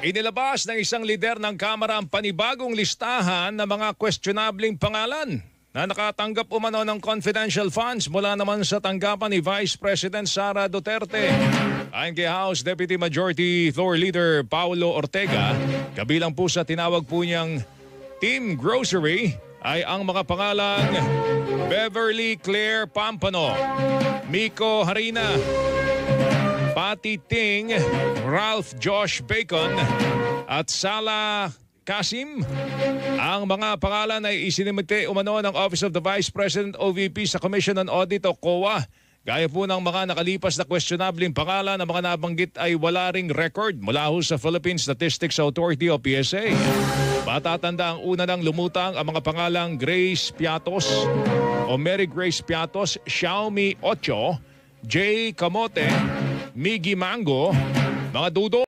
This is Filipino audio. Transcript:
Inilabas ng isang lider ng Kamara ang panibagong listahan ng mga questionabling pangalan na nakatanggap umano ng confidential funds mula naman sa tanggapan ni Vice President Sara Duterte. Ayon kay House Deputy Majority Floor Leader Paulo Ortega, kabilang po sa tinawag po niyang Team Grocery ay ang mga pangalang Beverly Claire Pampano, Miko Harina, Patty Ting, Ralph Josh Bacon at Sala Kasim. Ang mga pangalan ay isinimite umano ng Office of the Vice President OVP sa Commission on Audit o COA. Gaya po ng mga nakalipas na questionabling pangalan na mga nabanggit ay wala ring record mula ho sa Philippine Statistics Authority o PSA. Matatanda ang una nang lumutang ang mga pangalang Grace Piatos o Mary Grace Piatos, Xiaomi Ocho, Jay Camote, Miggy Mango, mga dudo